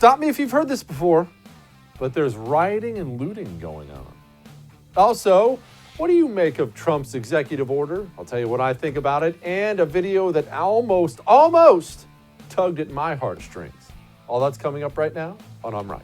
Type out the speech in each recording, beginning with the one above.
Stop me if you've heard this before, but there's rioting and looting going on. Also, what do you make of Trump's executive order? I'll tell you what I think about it, and a video that almost tugged at my heartstrings. All that's coming up right now on I'm Right.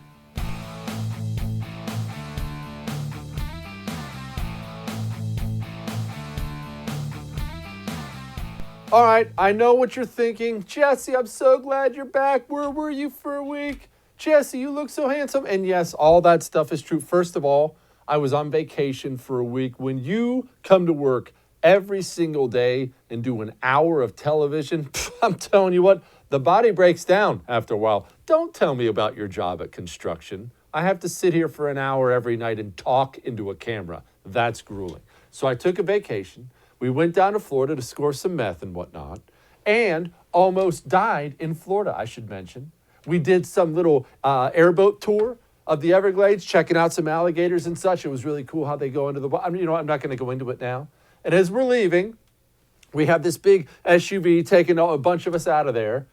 All right, I know what you're thinking. Jesse, I'm so glad you're back. Where were you for a week? Jesse, you look so handsome. And yes, all that stuff is true. First of all, I was on vacation for a week. When you come to work every single day and do an hour of television, I'm telling you what, the body breaks down after a while. Don't tell me about your job at construction. I have to sit here for an hour every night and talk into a camera. That's grueling. So I took a vacation. We went down to Florida to score some meth and whatnot, and almost died in Florida, I should mention. We did some little airboat tour of the Everglades, checking out some alligators and such. It was really cool how they go into the water. I'm not going to go into it now. And as we're leaving, we have this big SUV taking a bunch of us out of there.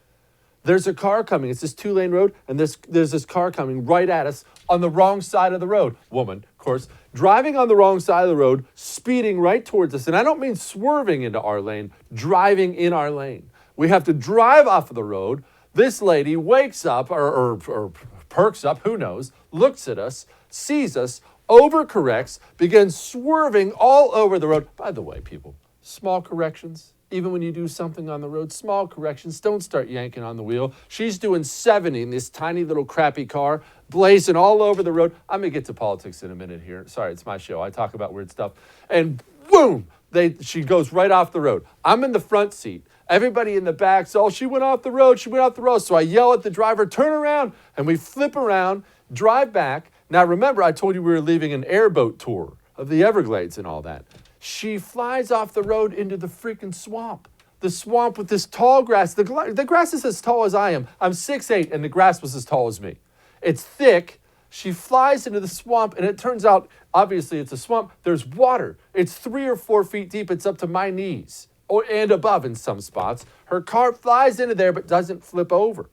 There's a car coming. It's this 2-lane road, and there's this car coming right at us on the wrong side of the road. Woman, of course, driving on the wrong side of the road, speeding right towards us. And I don't mean swerving into our lane, driving in our lane. We have to drive off of the road. This lady wakes up or perks up, who knows, looks at us, sees us, overcorrects, begins swerving all over the road. By the way, people, small corrections. Even when you do something on the road, small corrections, don't start yanking on the wheel. She's doing 70 in this tiny little crappy car, blazing all over the road. I'm going to get to politics in a minute here. Sorry, it's my show. I talk about weird stuff. And boom, she goes right off the road. I'm in the front seat. Everybody in the back says, oh, she went off the road. She went off the road. So I yell at the driver, turn around. And we flip around, drive back. Now, remember, I told you we were leaving an airboat tour of the Everglades and all that. She flies off the road into the freaking swamp. The swamp with this tall grass. The grass is as tall as I am. I'm 6'8", and the grass was as tall as me. It's thick. She flies into the swamp, and it turns out, obviously, it's a swamp. There's water. It's 3 or 4 feet deep. It's up to my knees and above in some spots. Her car flies into there but doesn't flip over.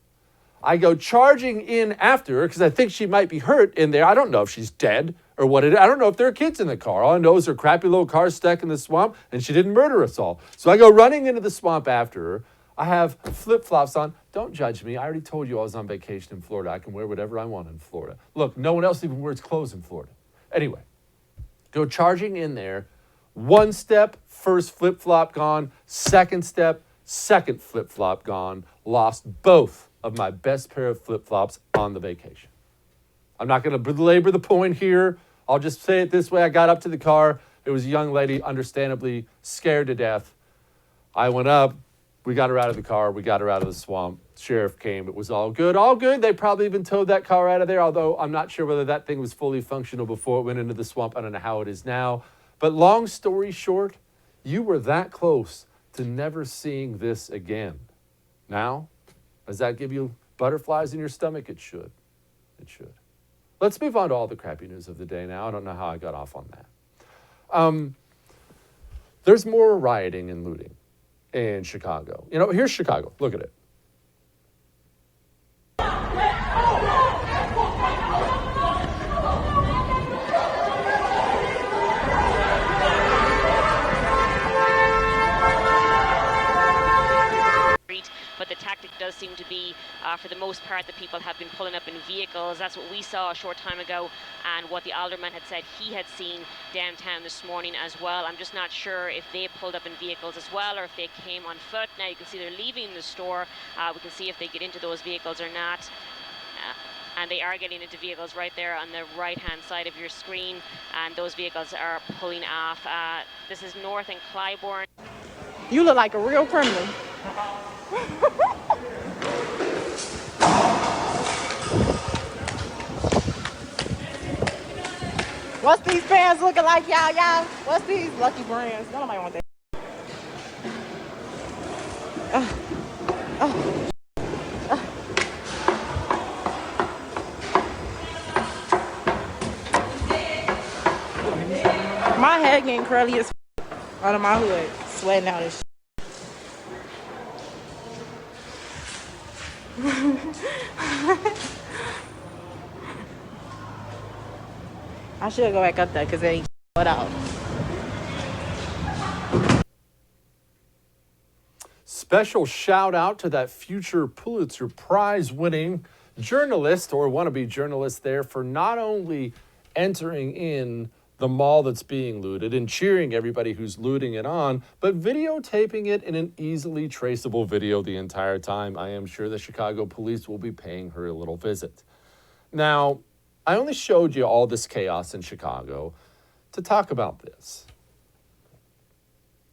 I go charging in after her because I think she might be hurt in there. I don't know if she's dead or what it is. I don't know if there are kids in the car. All I know is her crappy little car stuck in the swamp, and she didn't murder us all. So I go running into the swamp after her. I have flip-flops on. Don't judge me. I already told you I was on vacation in Florida. I can wear whatever I want in Florida. Look, no one else even wears clothes in Florida. Anyway, go charging in there. One step, first flip-flop gone. Second step, second flip-flop gone. Lost both of my best pair of flip-flops on the vacation. I'm not going to belabor the point here. I'll just say it this way. I got up to the car. There was a young lady, understandably scared to death. I went up. We got her out of the car. We got her out of the swamp. Sheriff came. It was all good. All good. They probably even towed that car out of there, although I'm not sure whether that thing was fully functional before it went into the swamp. I don't know how it is now. But long story short, you were that close to never seeing this again. Now, does that give you butterflies in your stomach? It should. It should. Let's move on to all the crappy news of the day now. I don't know how I got off on that. There's more rioting and looting in Chicago. Here's Chicago. Look at it. But the tactic does seem to be, for the most part, that people have been pulling up in vehicles. That's what we saw a short time ago, and what the alderman had said he had seen downtown this morning as well. I'm just not sure if they pulled up in vehicles as well, or if they came on foot. Now you can see they're leaving the store. We can see if they get into those vehicles or not. And they are getting into vehicles right there on the right-hand side of your screen, and those vehicles are pulling off. This is north in Clybourne. You look like a real criminal. What's these pants looking like, y'all? What's these Lucky Brands? Nobody want that. My head getting curly as out of my hood, sweating out this shit. I should go back up there because they ain't what out. Special shout out to that future Pulitzer Prize winning journalist or wannabe journalist there for not only entering in the mall that's being looted and cheering everybody who's looting it on, but videotaping it in an easily traceable video the entire time. I am sure the Chicago police will be paying her a little visit. Now, I only showed you all this chaos in Chicago to talk about this.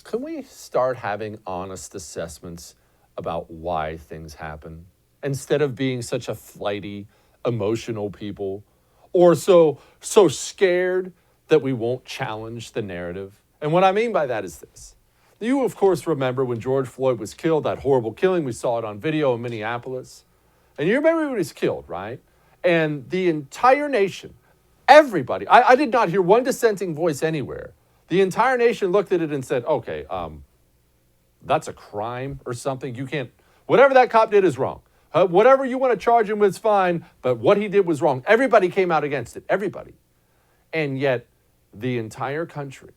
Can we start having honest assessments about why things happen instead of being such a flighty, emotional people or so scared that we won't challenge the narrative? And what I mean by that is this. You, of course, remember when George Floyd was killed, that horrible killing. We saw it on video in Minneapolis. And you remember when he was killed, right? And the entire nation, everybody, I did not hear one dissenting voice anywhere. The entire nation looked at it and said, okay, that's a crime or something. You can't, whatever that cop did is wrong. Whatever you want to charge him with is fine, but what he did was wrong. Everybody came out against it, everybody. And yet the entire country,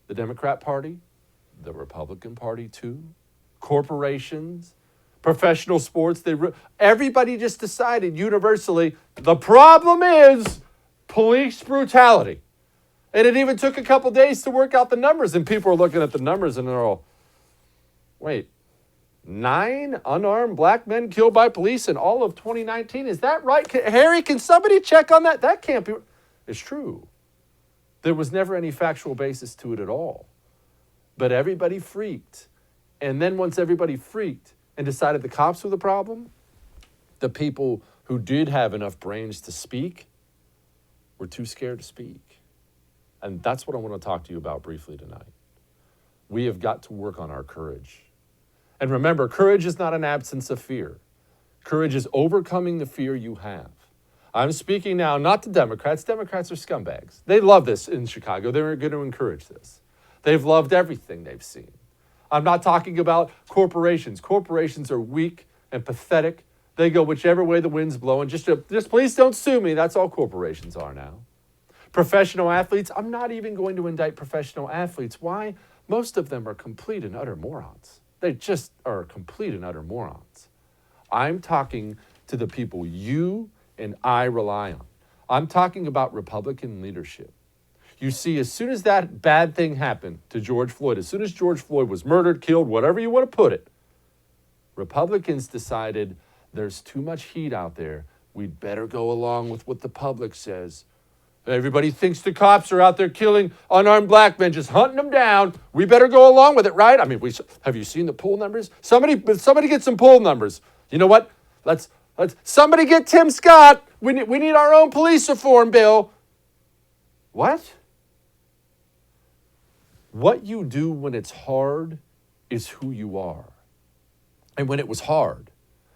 the Democrat Party, the Republican Party too, corporations, professional sports, everybody just decided universally, the problem is police brutality. And it even took a couple days to work out the numbers. And people are looking at the numbers and they're all, wait, 9 unarmed black men killed by police in all of 2019? Is that right? Harry, can somebody check on that? That can't be. It's true. There was never any factual basis to it at all. But everybody freaked. And then once everybody freaked and decided the cops were the problem, the people who did have enough brains to speak were too scared to speak. And that's what I want to talk to you about briefly tonight. We have got to work on our courage. And remember, courage is not an absence of fear. Courage is overcoming the fear you have. I'm speaking now not to Democrats. Democrats are scumbags. They love this in Chicago. They're going to encourage this. They've loved everything they've seen. I'm not talking about corporations. Corporations are weak and pathetic. They go whichever way the wind's blowing. Just please don't sue me. That's all corporations are now. Professional athletes, I'm not even going to indict professional athletes. Why? Most of them are complete and utter morons. They just are complete and utter morons. I'm talking to the people you and I rely on. I'm talking about Republican leadership. You see, as soon as that bad thing happened to George Floyd, as soon as George Floyd was murdered, killed, whatever you want to put it, Republicans decided there's too much heat out there. We'd better go along with what the public says. Everybody thinks the cops are out there killing unarmed black men, just hunting them down. We better go along with it, right? I mean, have you seen the poll numbers? Somebody get some poll numbers. You know what? Let's somebody get Tim Scott. We need our own police reform bill. What? What you do when it's hard is who you are. And when it was hard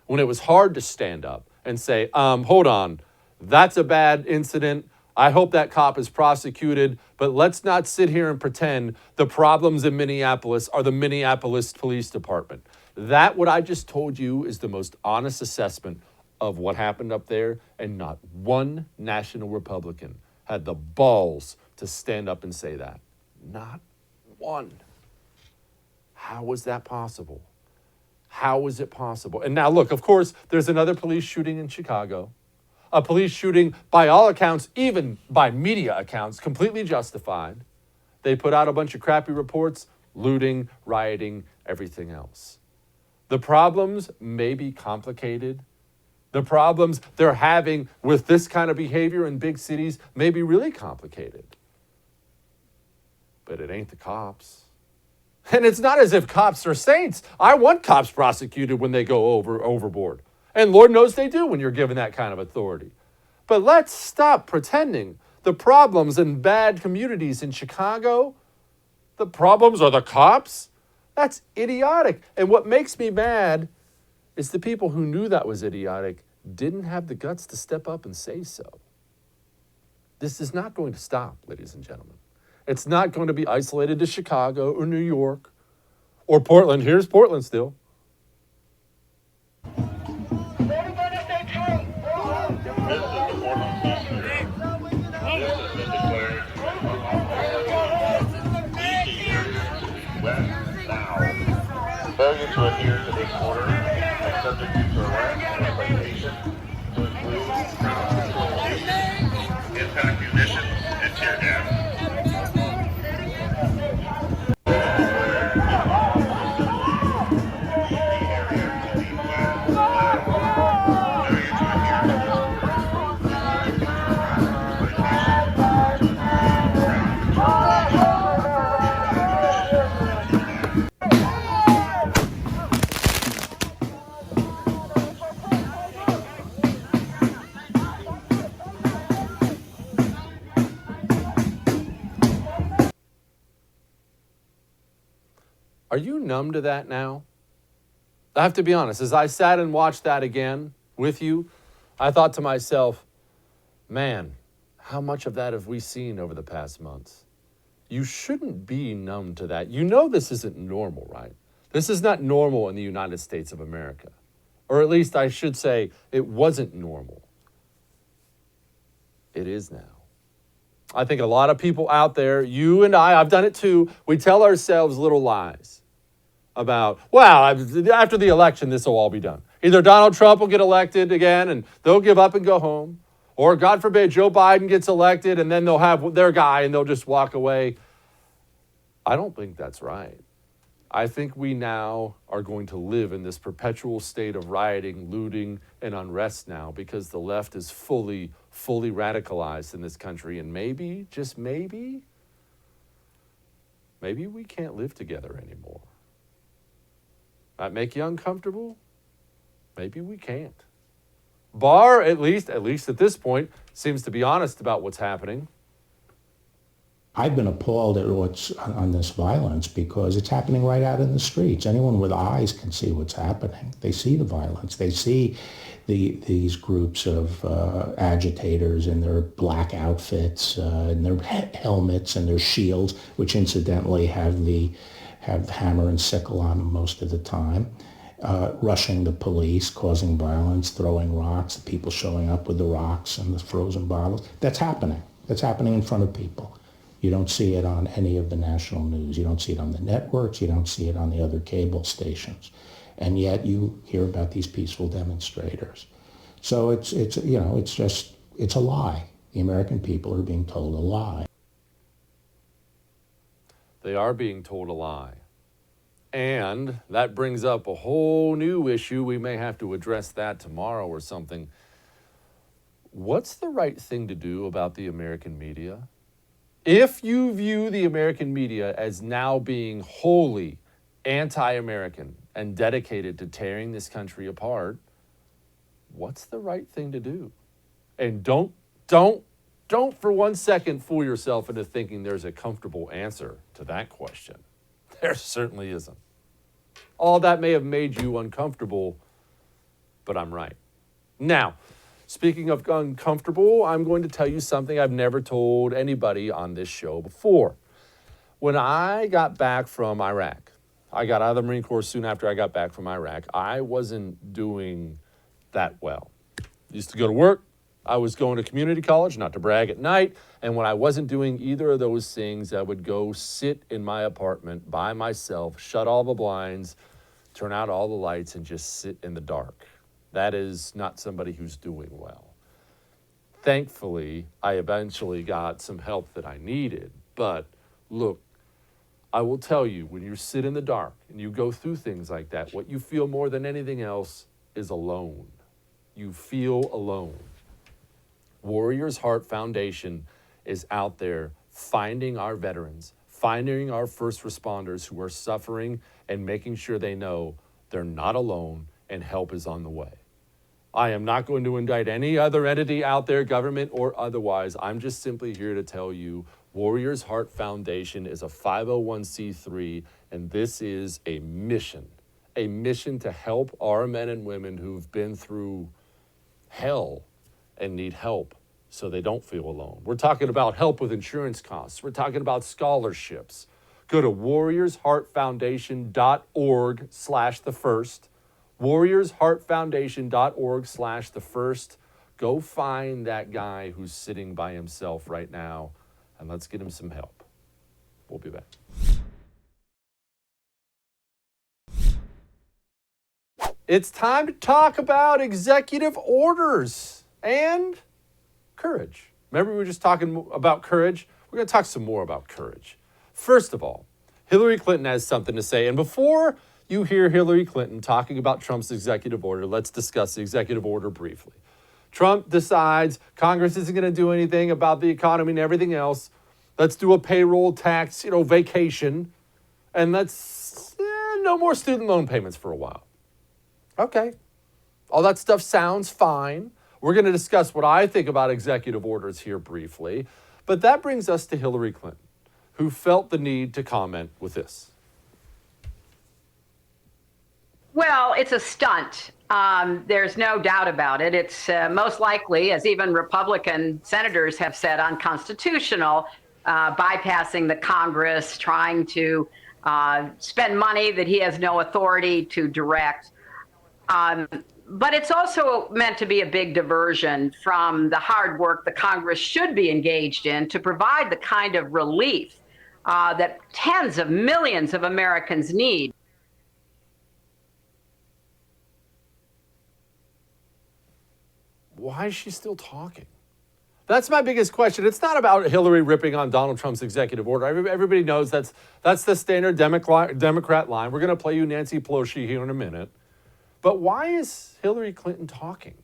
to stand up and say, hold on, that's a bad incident. I hope that cop is prosecuted, but let's not sit here and pretend the problems in Minneapolis are the Minneapolis Police Department. That, what I just told you, is the most honest assessment of what happened up there, and not one national Republican had the balls to stand up and say that. Not one. How was that possible? How was it possible? And now look, of course, there's another police shooting in Chicago. A police shooting, by all accounts, even by media accounts, completely justified. They put out a bunch of crappy reports, looting, rioting, everything else. The problems may be complicated. The problems they're having with this kind of behavior in big cities may be really complicated. But it ain't the cops. And it's not as if cops are saints. I want cops prosecuted when they go overboard. And Lord knows they do when you're given that kind of authority. But let's stop pretending the problems in bad communities in Chicago, the problems are the cops. That's idiotic. And what makes me mad is the people who knew that was idiotic didn't have the guts to step up and say so. This is not going to stop, ladies and gentlemen. It's not going to be isolated to Chicago or New York or Portland. Here's Portland still. to adhere to this order and subject you to arrest and citation to include constitutional abuse, impact munitions, and tear gas. Are you numb to that now? I have to be honest, as I sat and watched that again with you, I thought to myself, man, how much of that have we seen over the past months? You shouldn't be numb to that. You know this isn't normal, right? This is not normal in the United States of America. Or at least I should say it wasn't normal. It is now. I think a lot of people out there, you and I've done it too, we tell ourselves little lies about, well, after the election, this will all be done. Either Donald Trump will get elected again and they'll give up and go home, or God forbid, Joe Biden gets elected and then they'll have their guy and they'll just walk away. I don't think that's right. I think we now are going to live in this perpetual state of rioting, looting, and unrest now because the left is fully radicalized in this country. And maybe, just maybe we can't live together anymore. That make you uncomfortable? Maybe we can't. BARR, at least at this point, seems to be honest about what's happening. I've been appalled at what's on this violence because it's happening right out in the streets. Anyone with eyes can see what's happening. They see the violence. They see these groups of agitators in their black outfits, and their helmets and their shields, which incidentally have hammer and sickle on them most of the time, rushing the police, causing violence, throwing rocks, the people showing up with the rocks and the frozen bottles. That's happening. That's happening in front of people. You don't see it on any of the national news. You don't see it on the networks. You don't see it on the other cable stations. And yet you hear about these peaceful demonstrators. So it's a lie. The American people are being told a lie. They are being told a lie. And that brings up a whole new issue. We may have to address that tomorrow or something. What's the right thing to do about the American media? If you view the American media as now being wholly anti-American and dedicated to tearing this country apart, what's the right thing to do? And don't for 1 second fool yourself into thinking there's a comfortable answer to that question. There certainly isn't. All that may have made you uncomfortable, but I'm right. Now, speaking of uncomfortable, I'm going to tell you something I've never told anybody on this show before. When I got back from Iraq, I got out of the Marine Corps soon after I got back from Iraq, I wasn't doing that well. Used to go to work. I was going to community college, not to brag, at night. And when I wasn't doing either of those things, I would go sit in my apartment by myself, shut all the blinds, turn out all the lights, and just sit in the dark. That is not somebody who's doing well. Thankfully, I eventually got some help that I needed. But look, I will tell you, when you sit in the dark and you go through things like that, what you feel more than anything else is alone. You feel alone. Warriors Heart Foundation is out there finding our veterans, finding our first responders who are suffering and making sure they know they're not alone and help is on the way. I am not going to indict any other entity out there, government or otherwise. I'm just simply here to tell you Warriors Heart Foundation is a 501c3, and this is a mission to help our men and women who've been through hell and need help so they don't feel alone. We're talking about help with insurance costs. We're talking about scholarships. Go to warriorsheartfoundation.org/thefirst. warriorsheartfoundation.org/thefirst. Go find that guy who's sitting by himself right now, and let's get him some help. We'll be back. It's time to talk about executive orders and courage. Remember, we were just talking about courage? We're going to talk some more about courage. First of all, Hillary Clinton has something to say. And before you hear Hillary Clinton talking about Trump's executive order, let's discuss the executive order briefly. Trump decides Congress isn't going to do anything about the economy and everything else. Let's do a payroll tax, vacation. And let's no more student loan payments for a while. Okay. All that stuff sounds fine. We're going to discuss what I think about executive orders here briefly. But that brings us to Hillary Clinton, who felt the need to comment with this. Well, it's a stunt. There's no doubt about it. It's most likely, as even Republican senators have said, unconstitutional, bypassing the Congress, trying to spend money that he has no authority to direct. But it's also meant to be a big diversion from the hard work the Congress should be engaged in to provide the kind of relief that tens of millions of Americans need. Why is she still talking? That's my biggest question. It's not about Hillary ripping on Donald Trump's executive order. Everybody knows that's the standard Democrat line. We're going to play you Nancy Pelosi here in a minute. But why is Hillary Clinton talking?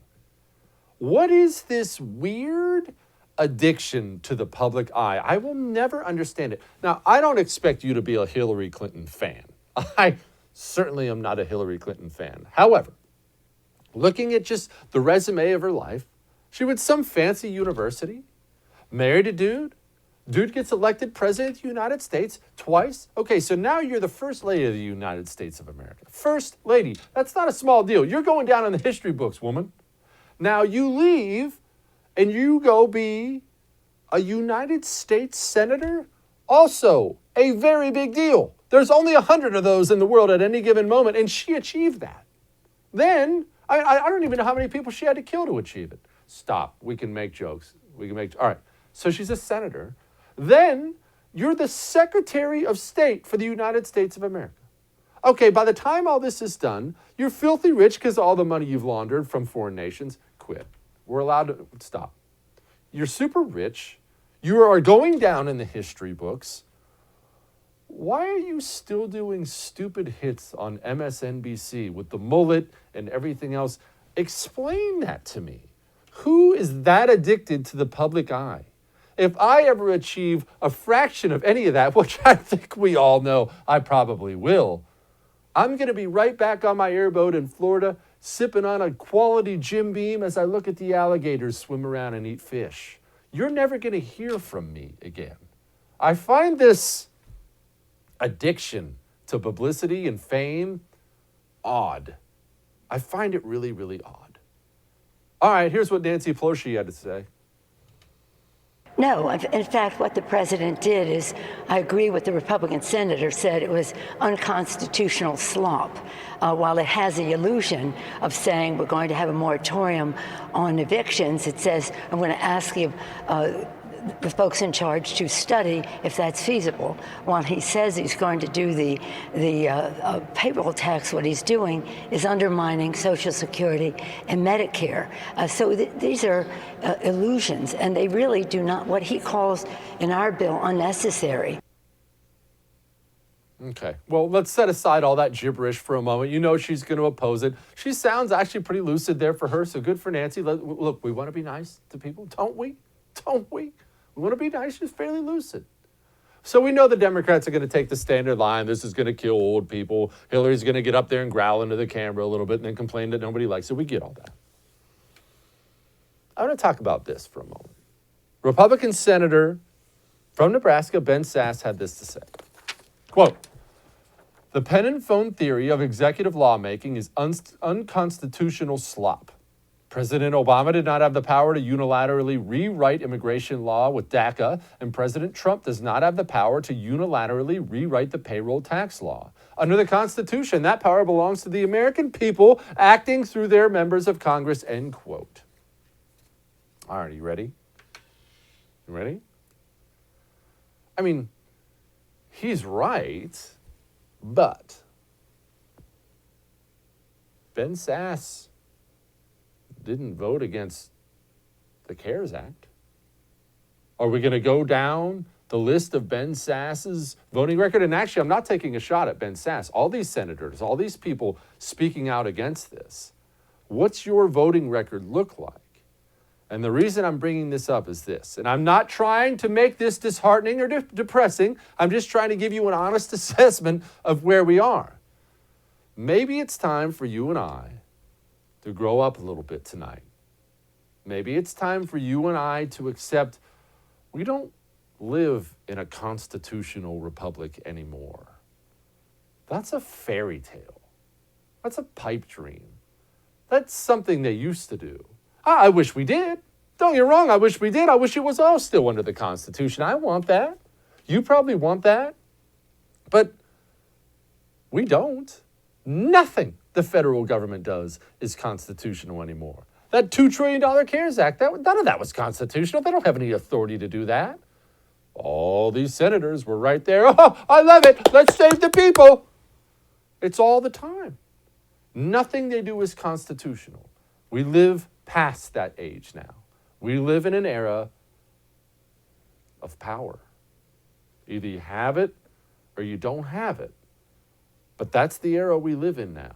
What is this weird addiction to the public eye? I will never understand it. Now, I don't expect you to be a Hillary Clinton fan. I certainly am not a Hillary Clinton fan. However, looking at just the resume of her life, she went to some fancy university, married a dude. Dude gets elected president of the United States twice. Okay, so now you're the first lady of the United States of America. First lady. That's not a small deal. You're going down in the history books, woman. Now you leave and you go be a United States senator. Also a very big deal. There's only 100 of those in the world at any given moment, and she achieved that. Then, I don't even know how many people she had to kill to achieve it. Stop. We can make jokes. All right. So she's a senator. Then you're the Secretary of State for the United States of America. Okay, by the time all this is done, you're filthy rich because all the money you've laundered from foreign nations. Quit. We're allowed to stop. You're super rich. You are going down in the history books. Why are you still doing stupid hits on MSNBC with the mullet and everything else? Explain that to me. Who is that addicted to the public eye? If I ever achieve a fraction of any of that, which I think we all know I probably will, I'm going to be right back on my airboat in Florida, sipping on a quality Jim Beam as I look at the alligators swim around and eat fish. You're never going to hear from me again. I find this addiction to publicity and fame odd. I find it really, really odd. All right, here's what Nancy Pelosi had to say. No, in fact, what the president did is, I agree with the Republican senator said, it was unconstitutional slop. While it has the illusion of saying we're going to have a moratorium on evictions, it says, I'm going to ask you, the folks in charge to study if that's feasible. While he says he's going to do the payroll tax, what he's doing is undermining Social Security and Medicare. So these are illusions, and they really do not, what he calls in our bill, unnecessary. Okay, well, let's set aside all that gibberish for a moment. You know she's going to oppose it. She sounds actually pretty lucid there for her, so good for Nancy. Look, we want to be nice to people, don't we? Don't we? We want to be nice. She's fairly lucid. So we know the Democrats are going to take the standard line. This is going to kill old people. Hillary's going to get up there and growl into the camera a little bit and then complain that nobody likes it. We get all that. I want to talk about this for a moment. Republican Senator from Nebraska, Ben Sasse, had this to say. Quote, the pen and phone theory of executive lawmaking is unconstitutional slop. President Obama did not have the power to unilaterally rewrite immigration law with DACA, and President Trump does not have the power to unilaterally rewrite the payroll tax law. Under the Constitution, that power belongs to the American people acting through their members of Congress, end quote. All right, are you ready? You ready? I mean, he's right, but Ben Sasse didn't vote against the CARES Act. Are we going to go down the list of Ben Sasse's voting record? And actually, I'm not taking a shot at Ben Sasse. All these senators, all these people speaking out against this, what's your voting record look like? And the reason I'm bringing this up is this, and I'm not trying to make this disheartening or depressing. I'm just trying to give you an honest assessment of where we are. Maybe it's time for you and I to grow up a little bit tonight. Maybe it's time for you and I to accept we don't live in a constitutional republic anymore. That's a fairy tale. That's a pipe dream. That's something they used to do. I wish we did. Don't get me wrong, I wish we did. I wish it was all still under the Constitution. I want that. You probably want that. But we don't. Nothing the federal government does is constitutional anymore. That $2 trillion CARES Act, none of that was constitutional. They don't have any authority to do that. All these senators were right there. Oh, I love it. Let's save the people. It's all the time. Nothing they do is constitutional. We live past that age now. We live in an era of power. Either you have it or you don't have it. But that's the era we live in now.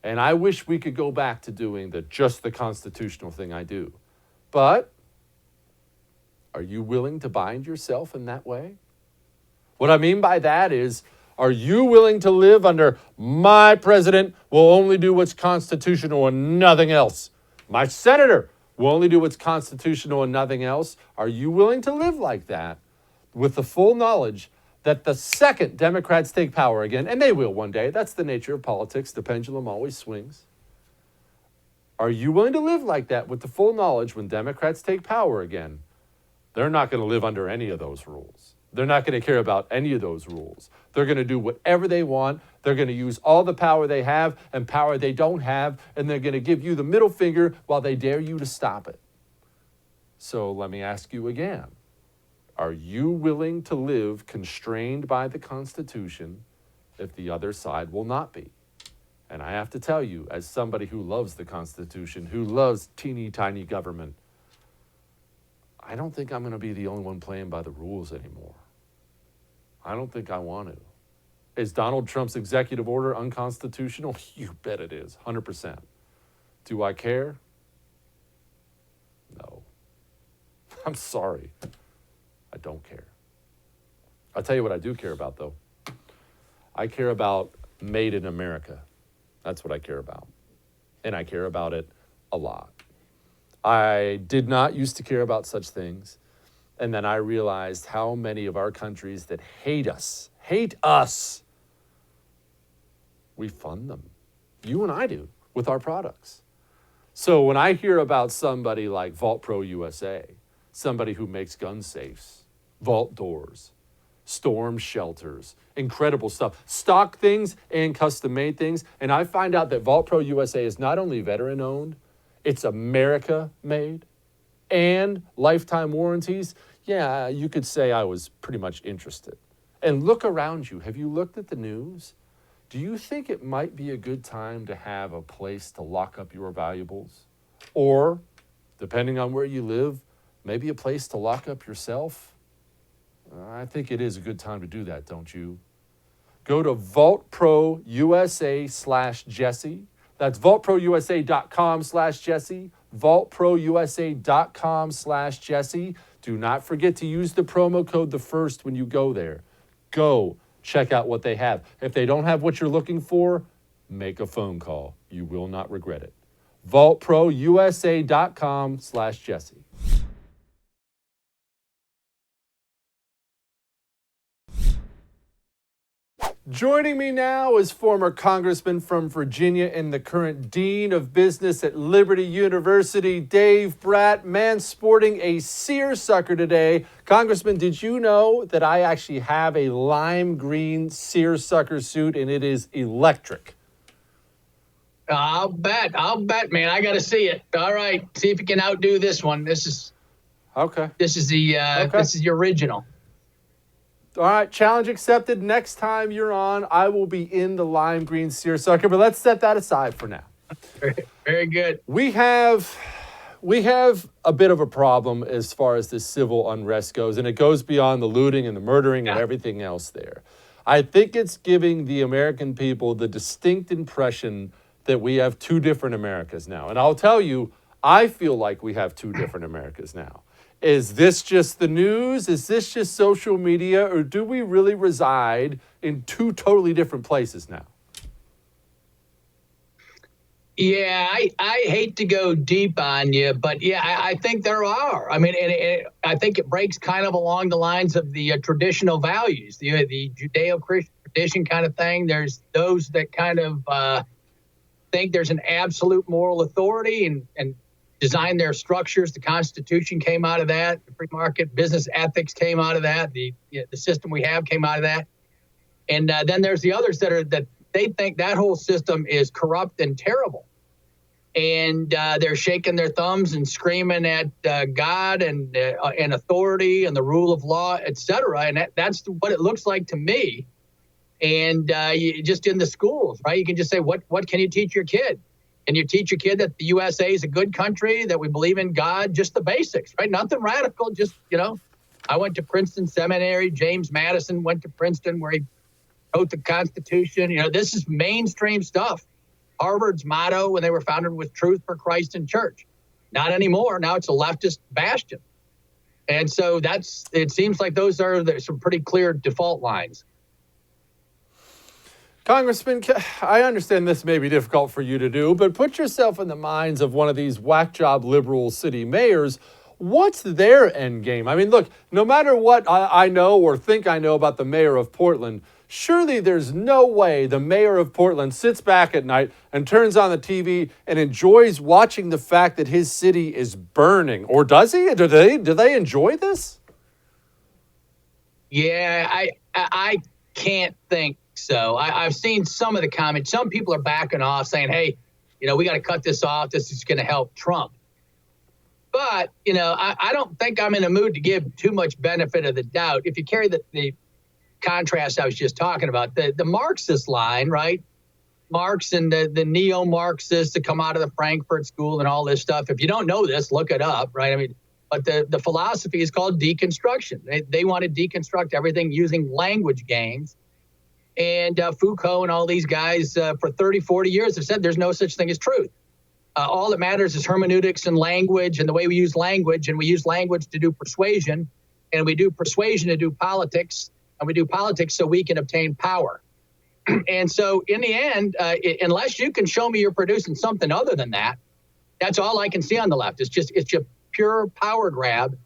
And I wish we could go back to doing just the constitutional thing I do. But are you willing to bind yourself in that way? What I mean by that is, are you willing to live under my president will only do what's constitutional and nothing else? My senator will only do what's constitutional and nothing else. Are you willing to live like that with the full knowledge that the second Democrats take power again, and they will one day, that's the nature of politics, the pendulum always swings. Are you willing to live like that with the full knowledge when Democrats take power again, they're not going to live under any of those rules. They're not going to care about any of those rules. They're going to do whatever they want. They're going to use all the power they have and power they don't have, and they're going to give you the middle finger while they dare you to stop it. So let me ask you again. Are you willing to live constrained by the Constitution if the other side will not be? And I have to tell you, as somebody who loves the Constitution, who loves teeny tiny government, I don't think I'm going to be the only one playing by the rules anymore. I don't think I want to. Is Donald Trump's executive order unconstitutional? You bet it is, 100%. Do I care? No. I'm sorry. I don't care. I'll tell you what I do care about, though. I care about made in America. That's what I care about. And I care about it a lot. I did not used to care about such things. And then I realized how many of our countries that hate us, we fund them. You and I do with our products. So when I hear about somebody like Vault Pro USA, somebody who makes gun safes, vault doors, storm shelters, incredible stuff, stock things and custom made things, and I find out that Vault Pro USA is not only veteran owned, it's America made, and lifetime warranties. Yeah, you could say I was pretty much interested. And look around you. Have you looked at the news? Do you think it might be a good time to have a place to lock up your valuables? Or, depending on where you live, maybe a place to lock up yourself? I think it is a good time to do that, don't you? Go to vaultprousa/Jesse. That's vaultprousa.com/Jesse. vaultprousa.com/Jesse. Do not forget to use the promo code THEFIRST when you go there. Go check out what they have. If they don't have what you're looking for, make a phone call. You will not regret it. vaultprousa.com/Jesse. Joining me now is former Congressman from Virginia and the current Dean of Business at Liberty University, Dave Brat, man sporting a seersucker today. Congressman, did you know that I actually have a lime green seersucker suit and it is electric? I'll bet, man. I got to see it. All right, see if you can outdo this one. This is okay. This is the original. All right, challenge accepted. Next time you're on, I will be in the lime green seersucker, but let's set that aside for now. Very good. We have a bit of a problem as far as this civil unrest goes, and it goes beyond the looting and the murdering and everything else there. I think it's giving the American people the distinct impression that we have two different Americas now. And I'll tell you, I feel like we have two different Americas now. Is this just the news? Is this just social media? Or do we really reside in two totally different places now? Yeah, I hate to go deep on you, but yeah, I think there are. I mean, I think it breaks kind of along the lines of the traditional values, the Judeo-Christian tradition kind of thing. There's those that kind of think there's an absolute moral authority and design their structures. The Constitution came out of that. The free market business ethics came out of that. The system we have came out of that. And then there's the others that they think that whole system is corrupt and terrible. And they're shaking their thumbs and screaming at God and authority and the rule of law, et cetera. And that's what it looks like to me. And you just in the schools, right? You can just say, what can you teach your kid? And you teach your kid that the USA is a good country, that we believe in God, just the basics, right? Nothing radical, just, I went to Princeton Seminary. James Madison went to Princeton where he wrote the Constitution. This is mainstream stuff. Harvard's motto when they were founded was truth for Christ and church. Not anymore. Now it's a leftist bastion. And so it seems like those are some pretty clear default lines. Congressman, I understand this may be difficult for you to do, but put yourself in the minds of one of these whack job liberal city mayors. What's their end game? I mean, look, no matter what I know or think I know about the mayor of Portland, surely there's no way the mayor of Portland sits back at night and turns on the TV and enjoys watching the fact that his city is burning. Or does he? Do they enjoy this? Yeah, I can't think so. I've seen some of the comments. Some people are backing off saying, hey, we got to cut this off. This is going to help Trump. But, I don't think I'm in a mood to give too much benefit of the doubt. If you carry the contrast I was just talking about, the Marxist line, right? Marx and the neo-Marxists that come out of the Frankfurt School and all this stuff. If you don't know this, look it up, right? I mean, but the philosophy is called deconstruction. They want to deconstruct everything using language games. And Foucault and all these guys for 30, 40 years have said there's no such thing as truth. All that matters is hermeneutics and language and the way we use language. And we use language to do persuasion. And we do persuasion to do politics. And we do politics so we can obtain power. And so in the end, unless you can show me you're producing something other than that, that's all I can see on the left. It's just pure power grab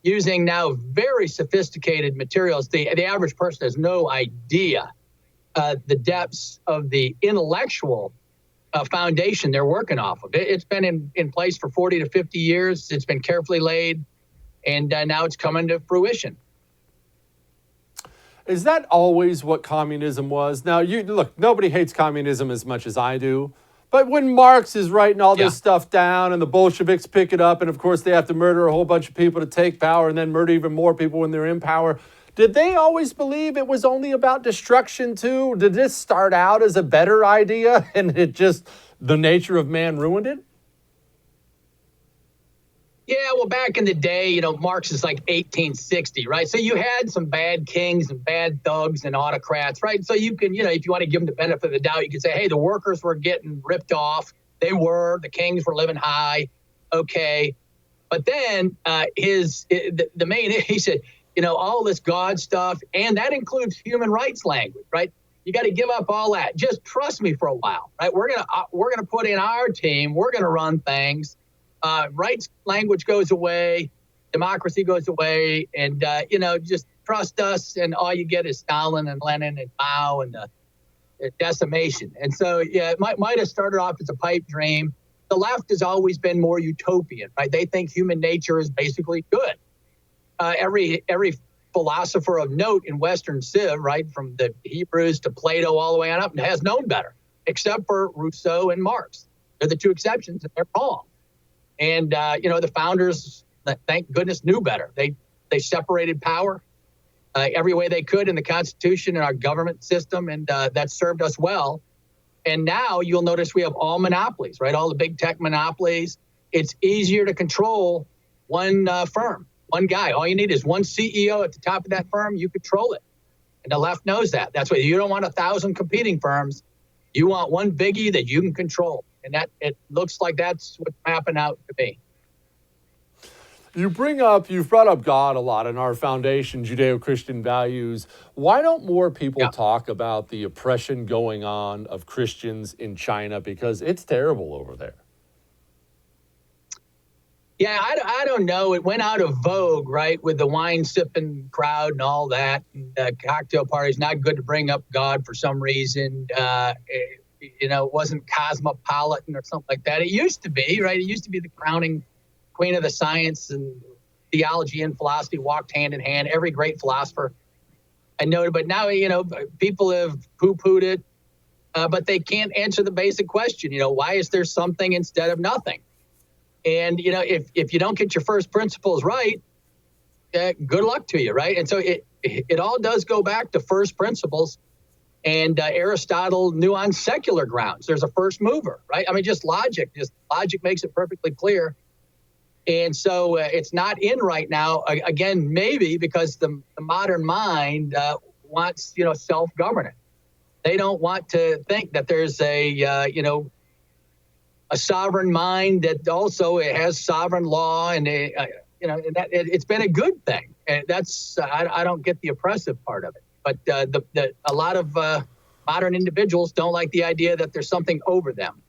using now very sophisticated materials. The average person has no idea the depths of the intellectual foundation they're working off of. It's been in place for 40 to 50 years. It's been carefully laid, and now it's coming to fruition. Is that always what communism was? Now, look, nobody hates communism as much as I do. But when Marx is writing all this stuff down and the Bolsheviks pick it up, and of course they have to murder a whole bunch of people to take power and then murder even more people when they're in power, did they always believe it was only about destruction too? Did this start out as a better idea and the nature of man ruined it? Yeah, well, back in the day, Marx is like 1860, right? So you had some bad kings and bad thugs and autocrats, right? So you can, if you want to give them the benefit of the doubt, you can say, hey, the workers were getting ripped off. The kings were living high. Okay. But then the main, he said, all this God stuff, and that includes human rights language, right? You got to give up all that. Just trust me for a while, right? We're gonna put in our team. We're gonna run things. Rights language goes away, democracy goes away, and just trust us. And all you get is Stalin and Lenin and Mao and the decimation. And so, yeah, it might have started off as a pipe dream. The left has always been more utopian, right? They think human nature is basically good. Every philosopher of note in Western Civ, right, from the Hebrews to Plato all the way on up, has known better, except for Rousseau and Marx. They're the two exceptions, and they're wrong. And, the founders, thank goodness, knew better. They separated power every way they could in the Constitution and our government system, and that served us well. And now you'll notice we have all monopolies, right? All the big tech monopolies. It's easier to control one firm, one guy. All you need is one CEO at the top of that firm. You control it. And the left knows that. That's why you don't want 1,000 competing firms. You want one biggie that you can control. And that it looks like that's what's mapping out to me. You've brought up God a lot in our foundation, Judeo-Christian values. Why don't more people talk about the oppression going on of Christians in China? Because it's terrible over there. Yeah, I don't know. It went out of vogue, right, with the wine-sipping crowd and all that. And, cocktail parties, not good to bring up God for some reason. It wasn't cosmopolitan or something like that. It used to be, right? It used to be the crowning queen of the science, and theology and philosophy walked hand in hand. Every great philosopher I noted, but now, people have poo-pooed it, but they can't answer the basic question, why is there something instead of nothing? And, if you don't get your first principles right, good luck to you, right? And so it all does go back to first principles. And Aristotle knew on secular grounds, there's a first mover, right? I mean, just logic makes it perfectly clear. And so it's not in right now, again, maybe because the modern mind wants, self-governance. They don't want to think that there's a sovereign mind that also has sovereign law, and it's been a good thing. And that's I don't get the oppressive part of it, but a lot of modern individuals don't like the idea that there's something over them.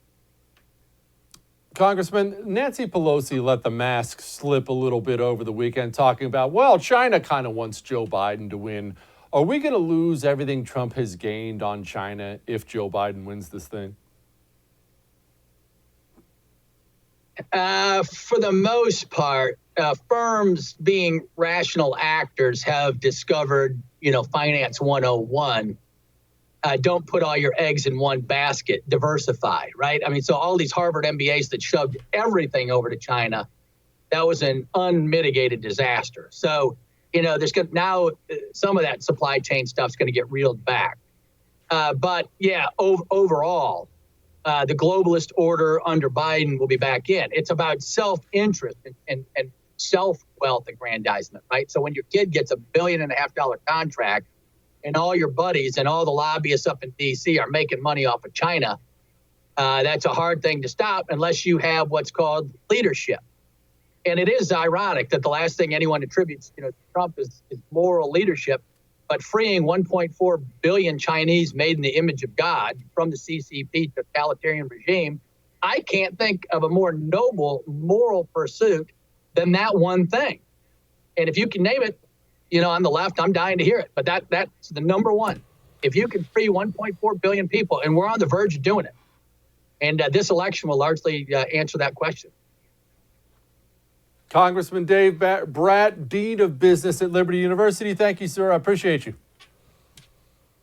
Congressman, Nancy Pelosi let the mask slip a little bit over the weekend, talking about, China kind of wants Joe Biden to win. Are we going to lose everything Trump has gained on China if Joe Biden wins this thing? For the most part, firms being rational actors have discovered, Finance 101. Don't put all your eggs in one basket, diversify, right? I mean, so all these Harvard MBAs that shoved everything over to China, that was an unmitigated disaster. So, there's now some of that supply chain stuff's going to get reeled back. But yeah, overall, the globalist order under Biden will be back in. It's about self-interest and self-wealth aggrandizement, right? So when your kid gets $1.5 billion contract, and all your buddies and all the lobbyists up in D.C. are making money off of China, that's a hard thing to stop unless you have what's called leadership. And it is ironic that the last thing anyone attributes, to Trump is moral leadership, but freeing 1.4 billion Chinese made in the image of God from the CCP totalitarian regime, I can't think of a more noble moral pursuit than that one thing. And if you can name it, on the left, I'm dying to hear it. But that's the number one. If you can free 1.4 billion people, and we're on the verge of doing it, and this election will largely answer that question. Congressman Dave Brat, Dean of Business at Liberty University. Thank you, sir. I appreciate you.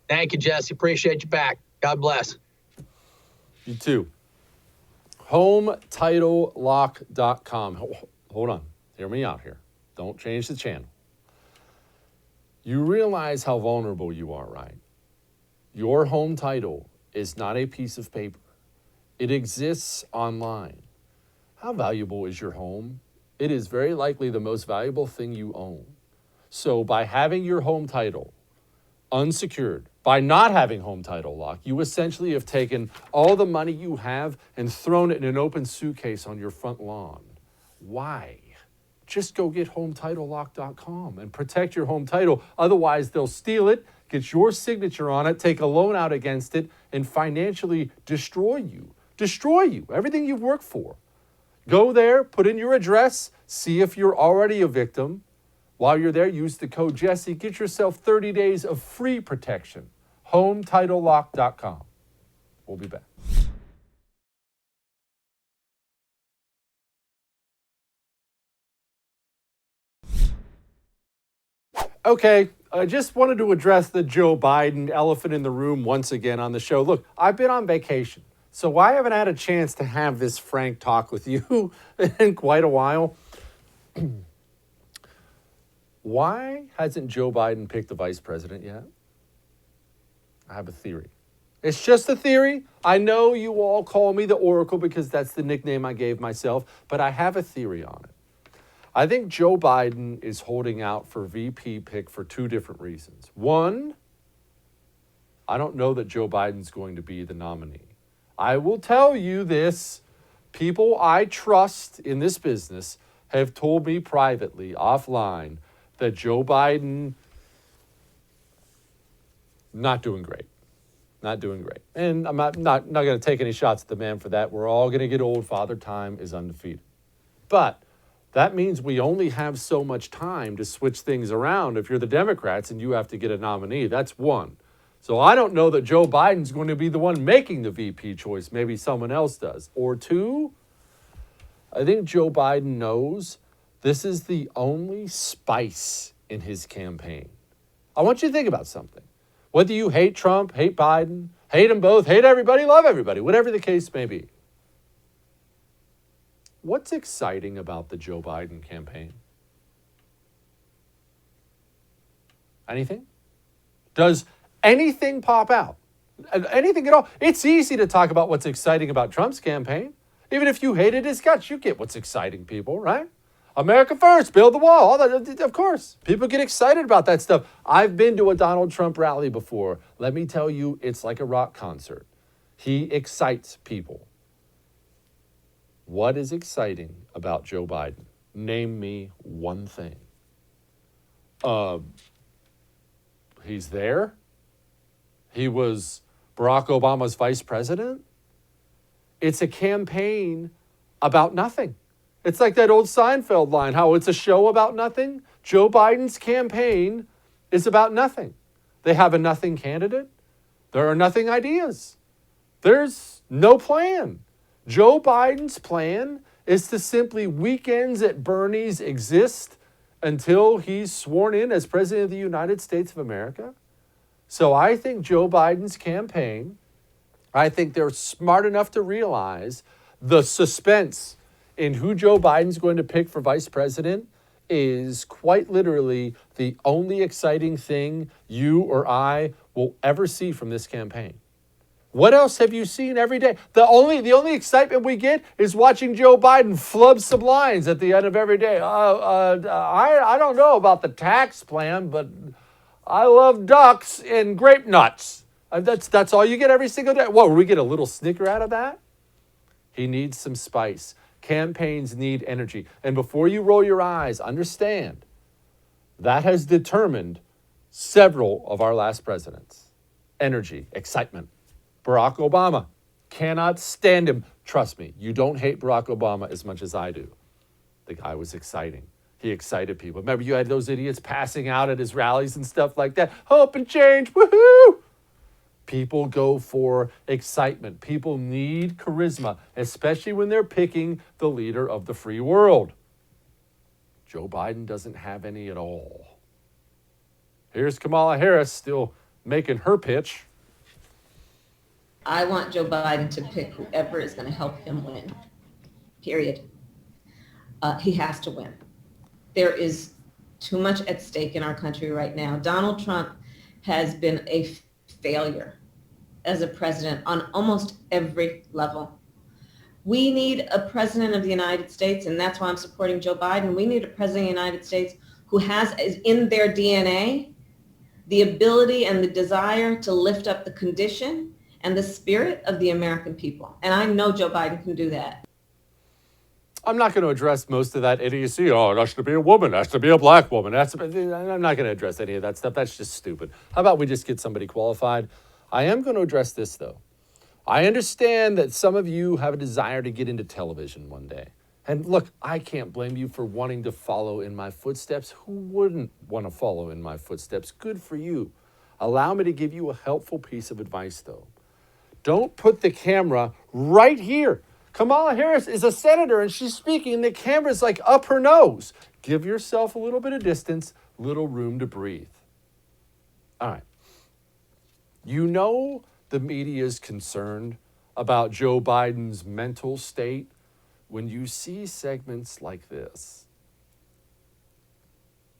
Thank you, Jesse. Appreciate you back. God bless. You too. HomeTitleLock.com. Hold on. Hear me out here. Don't change the channel. You realize how vulnerable you are, right? Your home title is not a piece of paper. It exists online. How valuable is your home? It is very likely the most valuable thing you own. So by having your home title unsecured, by not having home title lock, you essentially have taken all the money you have and thrown it in an open suitcase on your front lawn. Why? Just go get HomeTitleLock.com and protect your home title. Otherwise, they'll steal it, get your signature on it, take a loan out against it, and financially destroy you. Destroy you, everything you've worked for. Go there, put in your address, see if you're already a victim. While you're there, use the code Jesse. Get yourself 30 days of free protection. HomeTitleLock.com. We'll be back. Okay, I just wanted to address the Joe Biden elephant in the room once again on the show. Look, I've been on vacation, so I haven't had a chance to have this frank talk with you in quite a while. Why hasn't Joe Biden picked the vice president yet? I have a theory. It's just a theory. I know you all call me the Oracle because that's the nickname I gave myself, but I have a theory on it. I think Joe Biden is holding out for VP pick for two different reasons. One, I don't know that Joe Biden's going to be the nominee. I will tell you this. People I trust in this business have told me privately, offline, that Joe Biden not doing great. Not doing great. And I'm not going to take any shots at the man for that. We're all going to get old. Father Time is undefeated. But that means we only have so much time to switch things around if you're the Democrats and you have to get a nominee. That's one. So I don't know that Joe Biden's going to be the one making the VP choice. Maybe someone else does. Or two, I think Joe Biden knows this is the only spice in his campaign. I want you to think about something. Whether you hate Trump, hate Biden, hate them both, hate everybody, love everybody, whatever the case may be. What's exciting about the Joe Biden campaign? Anything? Does anything pop out? Anything at all? It's easy to talk about what's exciting about Trump's campaign. Even if you hated his guts, you get what's exciting, people, right? America first, build the wall, all that, of course. People get excited about that stuff. I've been to a Donald Trump rally before. Let me tell you, it's like a rock concert. He excites people. What is exciting about Joe Biden? Name me one thing. He's there. He was Barack Obama's vice president. It's a campaign about nothing. It's like that old Seinfeld line, how it's a show about nothing. Joe Biden's campaign is about nothing. They have a nothing candidate. There are nothing ideas. There's no plan. Joe Biden's plan is to simply weekends at Bernie's exist until he's sworn in as President of the United States of America. So I think Joe Biden's campaign, I think they're smart enough to realize the suspense in who Joe Biden's going to pick for vice president is quite literally the only exciting thing you or I will ever see from this campaign. What else have you seen every day? The only excitement we get is watching Joe Biden flub some lines at the end of every day. I don't know about the tax plan, but I love ducks and grape nuts. That's all you get every single day. What, we get a little snicker out of that? He needs some spice. Campaigns need energy. And before you roll your eyes, understand that has determined several of our last presidents. Energy, excitement. Barack Obama, cannot stand him. Trust me, you don't hate Barack Obama as much as I do. The guy was exciting. He excited people. Remember, you had those idiots passing out at his rallies and stuff like that. Hope and change, woohoo! People go for excitement. People need charisma, especially when they're picking the leader of the free world. Joe Biden doesn't have any at all. Here's Kamala Harris still making her pitch. I want Joe Biden to pick whoever is going to help him win, period. He has to win. There is too much at stake in our country right now. Donald Trump has been a failure as a president on almost every level. We need a president of the United States, and that's why I'm supporting Joe Biden. We need a president of the United States who has in their DNA the ability and the desire to lift up the condition and the spirit of the American people. And I know Joe Biden can do that. I'm not going to address most of that idiocy. Oh, it has to be a woman. It has to be a black woman. I'm not going to address any of that stuff. That's just stupid. How about we just get somebody qualified? I am going to address this, though. I understand that some of you have a desire to get into television one day. And look, I can't blame you for wanting to follow in my footsteps. Who wouldn't want to follow in my footsteps? Good for you. Allow me to give you a helpful piece of advice, though. Don't put the camera right here. Kamala Harris is a senator and she's speaking and the camera's like up her nose. Give yourself a little bit of distance, little room to breathe. All right. You know the media is concerned about Joe Biden's mental state when you see segments like this.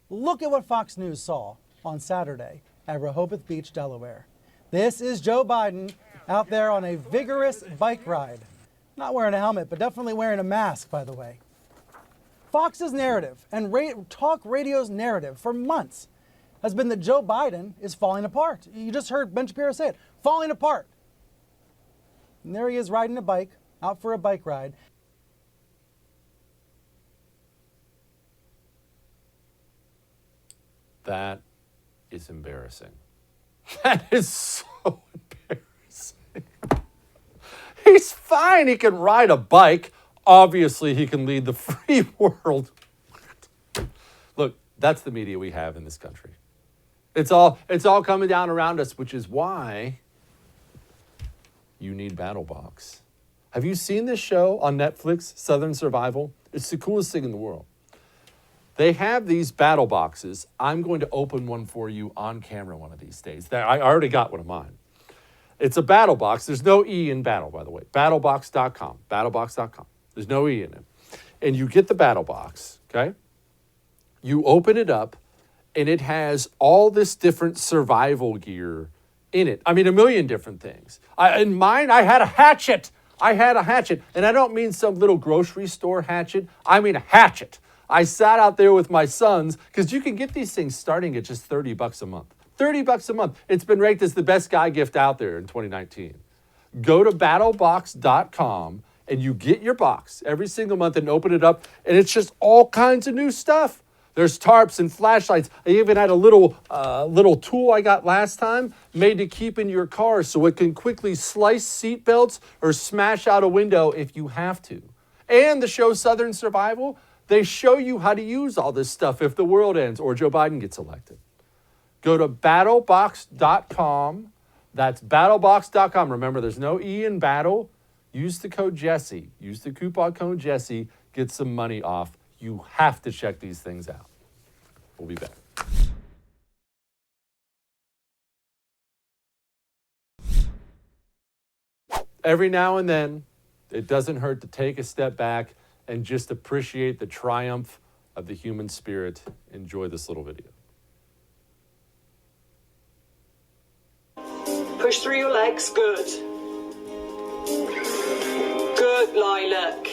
Look at what Fox News saw on Saturday at Rehoboth Beach, Delaware. This is Joe Biden out there on a vigorous bike ride. Not wearing a helmet, but definitely wearing a mask, by the way. Fox's narrative and talk radio's narrative for months has been that Joe Biden is falling apart. You just heard Ben Shapiro say it, falling apart. And there he is riding a bike, out for a bike ride. That is embarrassing. That is so embarrassing. He's fine. He can ride a bike. Obviously, he can lead the free world. Look, that's the media we have in this country. It's all coming down around us, which is why you need BattleBox. Have you seen this show on Netflix, Southern Survival? It's the coolest thing in the world. They have these battle boxes. I'm going to open one for you on camera one of these days. I already got one of mine. It's a battle box. There's no E in battle, by the way. Battlebox.com. Battlebox.com. There's no E in it. And you get the battle box, okay? You open it up, and it has all this different survival gear in it. I mean, a million different things. In mine, I had a hatchet. And I don't mean some little grocery store hatchet. I mean a hatchet. I sat out there with my sons, because you can get these things starting at just $30 a month. $30 a month. It's been ranked as the best guy gift out there in 2019. Go to battlebox.com and you get your box every single month and open it up, and it's just all kinds of new stuff. There's tarps and flashlights. I even had a little tool I got last time made to keep in your car so it can quickly slice seat belts or smash out a window if you have to. And the show Southern Survival, they show you how to use all this stuff if the world ends or Joe Biden gets elected. Go to battlebox.com. That's battlebox.com. Remember, there's no E in battle. Use the code Jesse. Use the coupon code Jesse. Get some money off. You have to check these things out. We'll be back. Every now and then, it doesn't hurt to take a step back and just appreciate the triumph of the human spirit. Enjoy this little video. Push through your legs, good. Good, Lilac.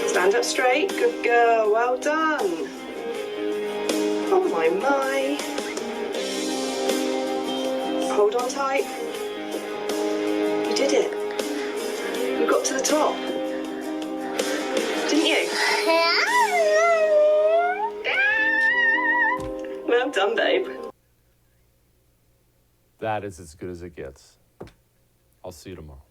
Stand up straight, good girl, well done. Oh my. Hold on tight. You did it. You got to the top. Didn't you? Well done, babe. That is as good as it gets. I'll see you tomorrow.